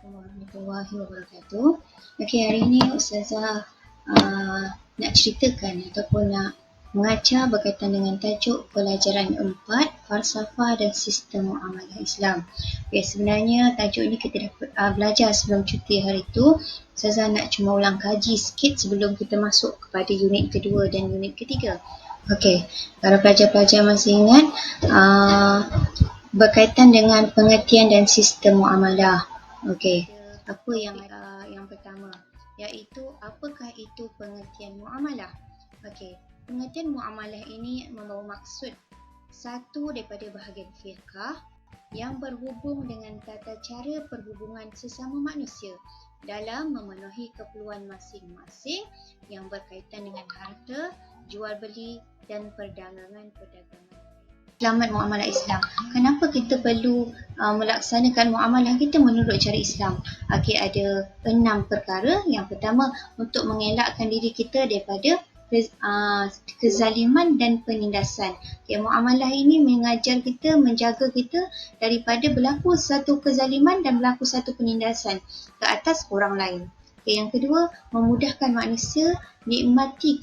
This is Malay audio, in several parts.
Warahmatullahi wabarakatuh. Okey, hari ini Ustazah nak ceritakan ataupun nak mengajar berkaitan dengan tajuk pelajaran 4, falsafah dan sistem muamalah Islam. Okey, sebenarnya tajuk ni kita dah belajar sebelum cuti hari tu. Ustazah nak cuma ulang kaji sikit sebelum kita masuk kepada unit kedua dan unit ketiga. Okey, para pelajar-pelajar masih ingat berkaitan dengan pengertian dan sistem muamalah. Okey, apa yang pertama, iaitu apakah itu pengertian muamalah? Okey, pengertian muamalah ini membawa maksud satu daripada bahagian fiqh yang berhubung dengan tata cara perhubungan sesama manusia dalam memenuhi keperluan masing-masing yang berkaitan dengan harta, jual beli dan perdagangan. Selamat muamalah Islam. Kenapa kita perlu melaksanakan muamalah kita menurut cara Islam? Okey, ada 6 perkara. Yang pertama, untuk mengelakkan diri kita daripada kezaliman dan penindasan. Okay, muamalah ini mengajar kita, menjaga kita daripada berlaku satu kezaliman dan berlaku satu penindasan ke atas orang lain. Okay, yang kedua, memudahkan manusia nikmati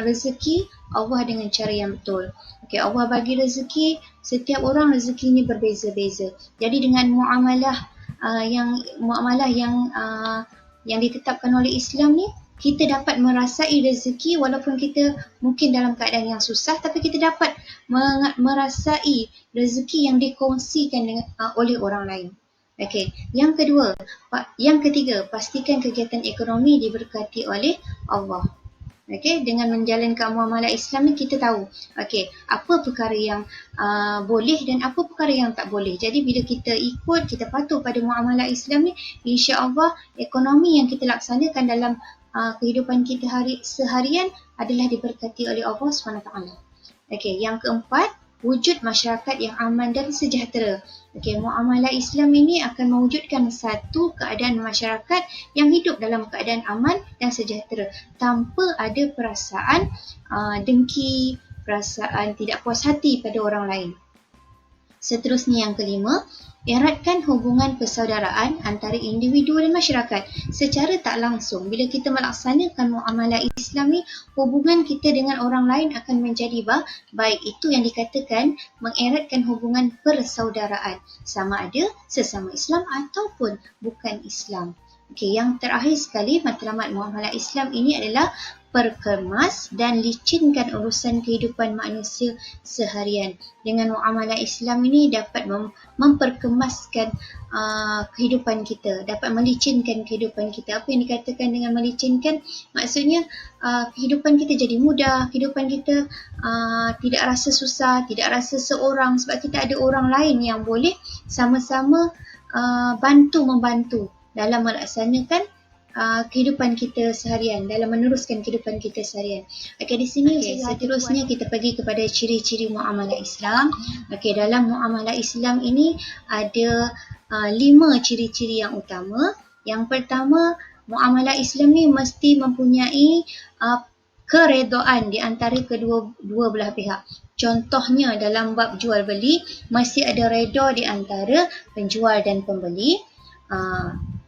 rezeki Allah dengan cara yang betul. Okay, Allah bagi rezeki, setiap orang rezekinya berbeza-beza. Jadi dengan muamalah yang ditetapkan oleh Islam ni, kita dapat merasai rezeki walaupun kita mungkin dalam keadaan yang susah, tapi kita dapat merasai rezeki yang dikongsikan oleh orang lain. Okey, yang ketiga, pastikan kegiatan ekonomi diberkati oleh Allah. Okey, dengan menjalankan muamalah Islam ni kita tahu, okey, apa perkara yang boleh dan apa perkara yang tak boleh. Jadi bila kita ikut, kita patuh pada muamalah Islam ni, insya-Allah ekonomi yang kita laksanakan dalam kehidupan kita seharian adalah diberkati oleh Allah SWT. Okey, yang keempat, wujud masyarakat yang aman dan sejahtera. Okey, muamalah Islam ini akan mewujudkan satu keadaan masyarakat yang hidup dalam keadaan aman dan sejahtera tanpa ada perasaan dengki, perasaan tidak puas hati pada orang lain. Seterusnya yang kelima, eratkan hubungan persaudaraan antara individu dan masyarakat secara tak langsung. Bila kita melaksanakan muamalah Islam ni, hubungan kita dengan orang lain akan menjadi baik. Itu yang dikatakan mengeratkan hubungan persaudaraan, sama ada sesama Islam ataupun bukan Islam. Okey, yang terakhir sekali, matlamat muamalah Islam ini adalah perkemas dan licinkan urusan kehidupan manusia seharian. Dengan muamalah Islam ini dapat memperkemaskan kehidupan kita, dapat melicinkan kehidupan kita. Apa yang dikatakan dengan melicinkan? Maksudnya kehidupan kita jadi mudah, kehidupan kita tidak rasa susah, tidak rasa seorang, sebab kita ada orang lain yang boleh sama-sama membantu dalam melaksanakan kehidupan kita seharian, dalam meneruskan kehidupan kita seharian. Okey, di sini seterusnya kita pergi kepada ciri-ciri muamalah Islam. Okey, dalam muamalah Islam ini ada 5 ciri-ciri yang utama. Yang pertama, muamalah Islam ni mesti mempunyai keredaan di antara dua belah pihak. Contohnya dalam bab jual beli, mesti ada reda di antara penjual dan pembeli.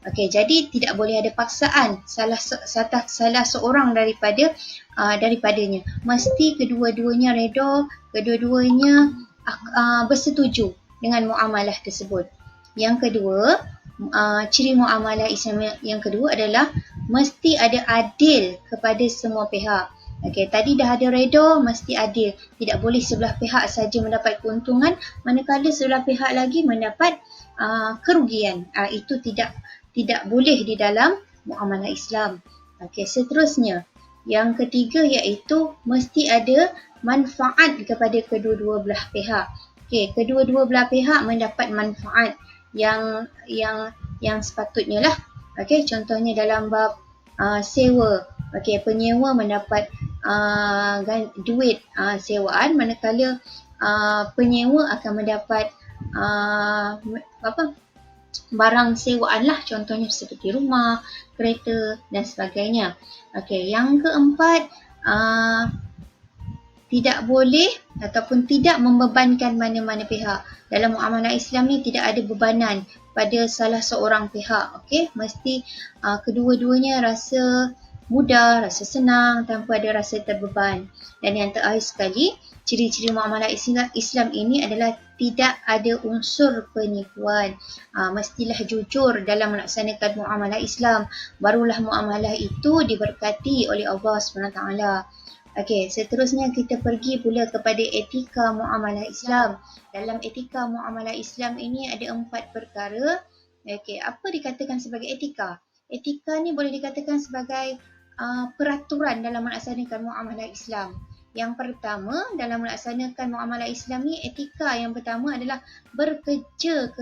Okey, jadi tidak boleh ada paksaan salah seorang daripadanya. Mesti kedua-duanya reda, kedua-duanya bersetuju dengan muamalah tersebut. Yang kedua, ciri muamalah Islam yang kedua adalah mesti ada adil kepada semua pihak. Okey, tadi dah ada reda, mesti adil. Tidak boleh sebelah pihak saja mendapat keuntungan, manakala sebelah pihak lagi mendapat kerugian. Itu tidak boleh di dalam muamalah Islam. Okey, seterusnya, yang ketiga iaitu mesti ada manfaat kepada kedua-dua belah pihak. Okey, kedua-dua belah pihak mendapat manfaat yang sepatutnya lah. Okey, contohnya dalam bab sewa. Okey, penyewa mendapat duit sewaan, manakala penyewa akan mendapat barang sewaan lah, contohnya seperti rumah, kereta dan sebagainya. Okey, yang keempat, tidak boleh ataupun tidak membebankan mana-mana pihak. Dalam muamalah Islam ni tidak ada bebanan pada salah seorang pihak. Okey, mesti kedua-duanya rasa mudah, rasa senang tanpa ada rasa terbeban. Dan yang terakhir sekali, ciri-ciri muamalah Islam ini adalah tidak ada unsur penipuan. Mestilah jujur dalam melaksanakan muamalah Islam. Barulah muamalah itu diberkati oleh Allah SWT. Okey, seterusnya kita pergi pula kepada etika muamalah Islam. Dalam etika muamalah Islam ini ada 4 perkara. Okey, apa dikatakan sebagai etika? Etika ni boleh dikatakan sebagai peraturan dalam melaksanakan muamalah Islam. Yang pertama dalam melaksanakan muamalah Islam ni, etika yang pertama adalah bekerja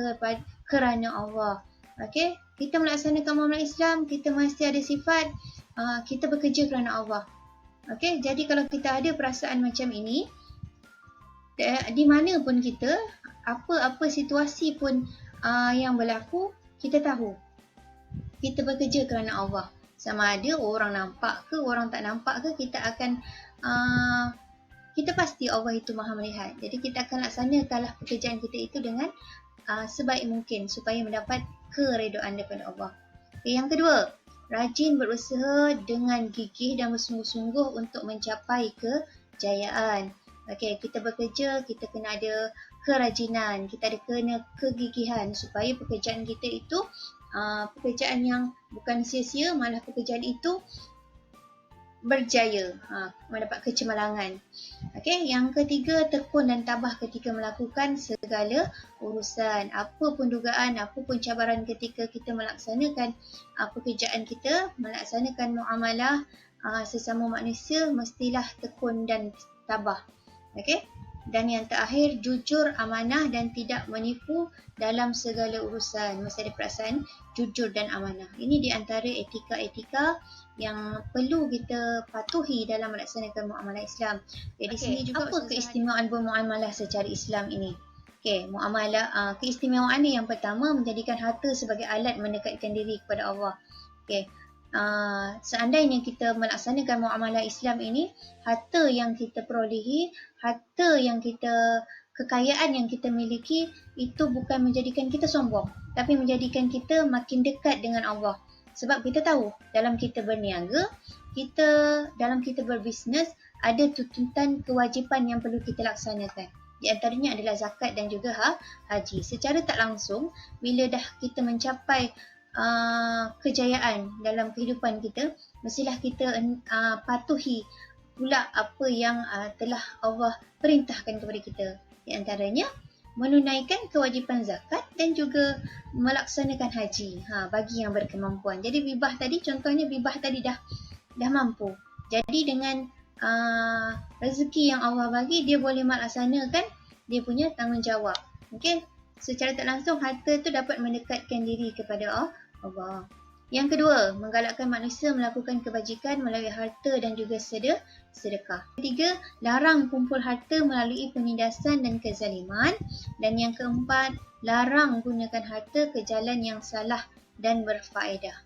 kerana Allah. Okey, kita melaksanakan muamalah Islam, kita mesti ada sifat kita bekerja kerana Allah. Okey, jadi kalau kita ada perasaan macam ini, di mana pun kita, apa-apa situasi pun yang berlaku, kita tahu kita bekerja kerana Allah. Sama ada orang nampak ke, orang tak nampak ke, kita akan kita pasti Allah itu Maha melihat. Jadi kita akan laksanakanlah pekerjaan kita itu dengan sebaik mungkin supaya mendapat keredaan daripada Allah. Okay, yang kedua, rajin berusaha dengan gigih dan bersungguh-sungguh untuk mencapai kejayaan. Okey, kita bekerja, kita kena ada kerajinan, kita ada kena kegigihan supaya pekerjaan kita itu pekerjaan yang bukan sia-sia, malah pekerjaan itu berjaya, mendapat kecemerlangan. Okey, yang ketiga, tekun dan tabah ketika melakukan segala urusan. Apa pun dugaan, apa pun cabaran ketika kita melaksanakan pekerjaan kita, melaksanakan muamalah sesama manusia, mestilah tekun dan tabah. Okey. Dan yang terakhir, jujur, amanah dan tidak menipu dalam segala urusan. Mesti ada perasaan jujur dan amanah. Ini di antara etika-etika yang perlu kita patuhi dalam melaksanakan muamalah Islam. Di sini juga apa keistimewaan bermuamalah secara Islam ini? Okey, muamalah keistimewaan ni yang pertama, menjadikan harta sebagai alat mendekatkan diri kepada Allah. Okey. Seandainya kita melaksanakan muamalah Islam ini, harta yang kita perolehi, harta yang kita, kekayaan yang kita miliki, itu bukan menjadikan kita sombong, tapi menjadikan kita makin dekat dengan Allah. Sebab kita tahu dalam kita berniaga, dalam kita berbisnes, ada tuntutan kewajipan yang perlu kita laksanakan. Di antaranya adalah zakat dan juga haji. Secara tak langsung, bila dah kita mencapai kejayaan dalam kehidupan kita, mestilah kita patuhi pula apa yang telah Allah perintahkan kepada kita. Di antaranya menunaikan kewajipan zakat dan juga melaksanakan haji bagi yang berkemampuan. Jadi bibah tadi, contohnya bibah tadi dah mampu. Jadi dengan rezeki yang Allah bagi, dia boleh melaksanakan dia punya tanggungjawab. Okey, secara tak langsung harta tu dapat mendekatkan diri kepada Allah. Yang kedua, menggalakkan manusia melakukan kebajikan melalui harta dan juga sedekah. Ketiga, larang kumpul harta melalui penindasan dan kezaliman. Dan yang keempat, larang gunakan harta ke jalan yang salah dan berfaedah.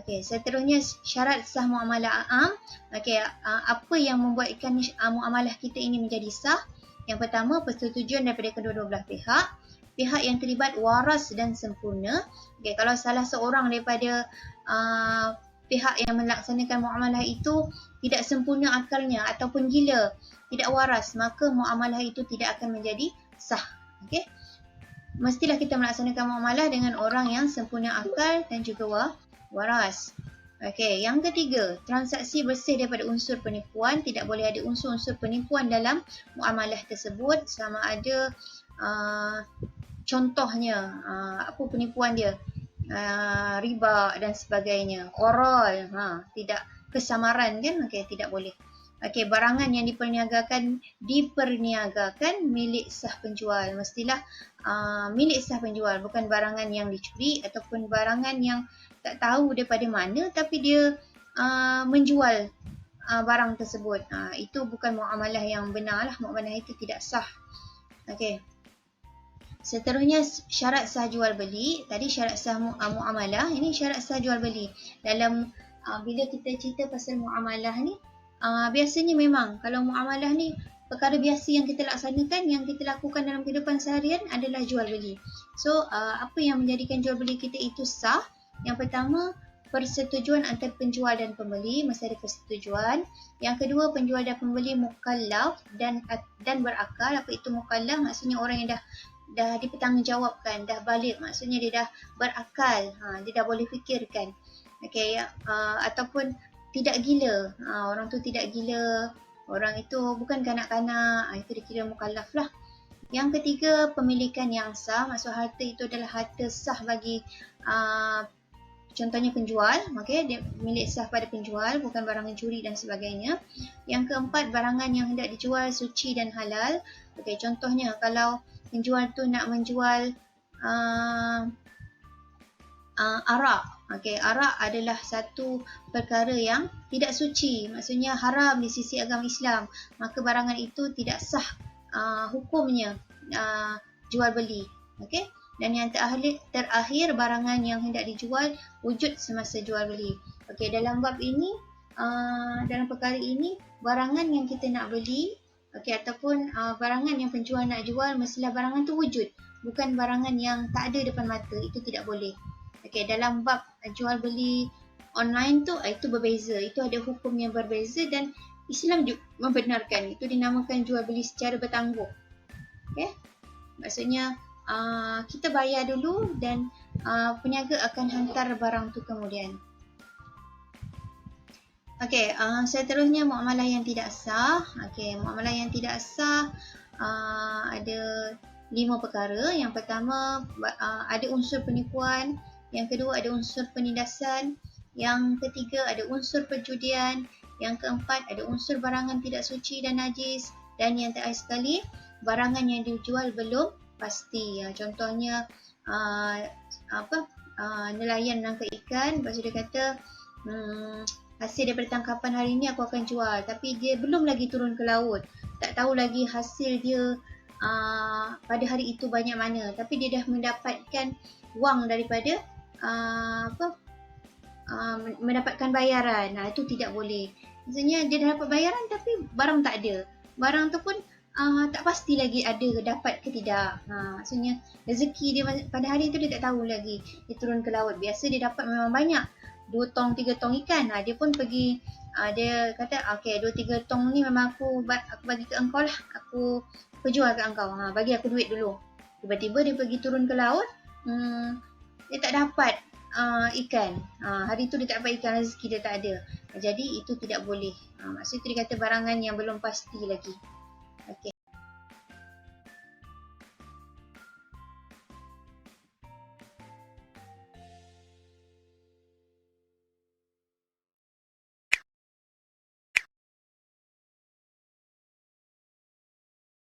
Okey, seterusnya syarat sah muamalah am. Okey, apa yang membuatkan muamalah kita ini menjadi sah? Yang pertama, persetujuan daripada kedua-dua belah pihak. Pihak yang terlibat waras dan sempurna. Okay, kalau salah seorang daripada pihak yang melaksanakan muamalah itu tidak sempurna akalnya ataupun gila, tidak waras, maka muamalah itu tidak akan menjadi sah. Okay? Mestilah kita melaksanakan muamalah dengan orang yang sempurna akal dan juga waras. Okay, yang ketiga, transaksi bersih daripada unsur penipuan. Tidak boleh ada unsur-unsur penipuan dalam muamalah tersebut, sama ada contohnya apa penipuan dia, riba dan sebagainya, qoral, tidak kesamaran kan. Okey, tidak boleh. Okey, barangan yang diperniagakan milik sah penjual. Mestilah milik sah penjual, bukan barangan yang dicuri ataupun barangan yang tak tahu daripada mana tapi dia menjual barang tersebut. Itu bukan muamalah yang benar lah. Muamalah itu tidak sah. Okey. Seterusnya syarat sah jual beli. Tadi syarat sah muamalah, ini syarat sah jual beli. Dalam bila kita cerita pasal muamalah ni, biasanya memang kalau muamalah ni perkara biasa yang kita laksanakan, yang kita lakukan dalam kehidupan seharian adalah jual beli. So, apa yang menjadikan jual beli kita itu sah? Yang pertama, persetujuan antara penjual dan pembeli, mesti ada persetujuan. Yang kedua, penjual dan pembeli mukallaf dan berakal. Apa itu mukallaf? Maksudnya orang yang dah dipertanggungjawabkan, dah balik, maksudnya dia dah berakal, dia dah boleh fikirkan. Okey, ataupun tidak gila. Orang tu tidak gila. Orang itu bukan kanak-kanak, itu dikira mukallaf lah. Yang ketiga, pemilikan yang sah. Maksud harta itu adalah harta sah bagi contohnya penjual, dia milik sah pada penjual, bukan barangan curi dan sebagainya. Yang keempat, barangan yang hendak dijual suci dan halal. Contohnya kalau penjual tu nak menjual arak. Arak adalah satu perkara yang tidak suci, maksudnya haram di sisi agama Islam. Maka barangan itu tidak sah hukumnya jual beli. Dan yang terakhir, barangan yang hendak dijual wujud semasa jual beli. Dalam bab ini, dalam perkara ini, barangan yang kita nak beli ataupun barangan yang penjual nak jual, mestilah barangan tu wujud, bukan barangan yang tak ada depan mata. Itu tidak boleh. Dalam bab jual beli online tu, itu berbeza, itu ada hukum yang berbeza dan Islam juga membenarkan. Itu dinamakan jual beli secara bertangguh. Maksudnya kita bayar dulu dan peniaga akan hantar barang tu kemudian. Seterusnya, muamalah yang tidak sah. Muamalah yang tidak sah ada 5 perkara. Yang pertama, ada unsur penipuan. Yang kedua, ada unsur penindasan. Yang ketiga, ada unsur perjudian. Yang keempat, ada unsur barangan tidak suci dan najis. Dan yang terakhir sekali, barangan yang dijual belum pasti. Contohnya nelayan menangkap ikan, lepas tu dia kata hasil daripada tangkapan hari ni aku akan jual, tapi dia belum lagi turun ke laut, tak tahu lagi hasil dia pada hari itu banyak mana, tapi dia dah mendapatkan wang daripada mendapatkan bayaran. Itu tidak boleh. Maksudnya dia dah dapat bayaran tapi barang tak ada. Barang tu pun tak pasti lagi ada dapat ke tidak. Maksudnya rezeki dia pada hari tu dia tak tahu lagi. Dia turun ke laut, biasa dia dapat memang banyak, 2 tong 3 tong ikan. Dia pun pergi, dia kata 2-3 tong ni memang aku bagi ke engkau lah, aku jual ke engkau, bagi aku duit dulu. Tiba-tiba dia pergi turun ke laut, dia tak dapat ikan. Hari tu dia tak dapat ikan, rezeki dia tak ada. Jadi itu tidak boleh. Maksud tu dia kata barangan yang belum pasti lagi.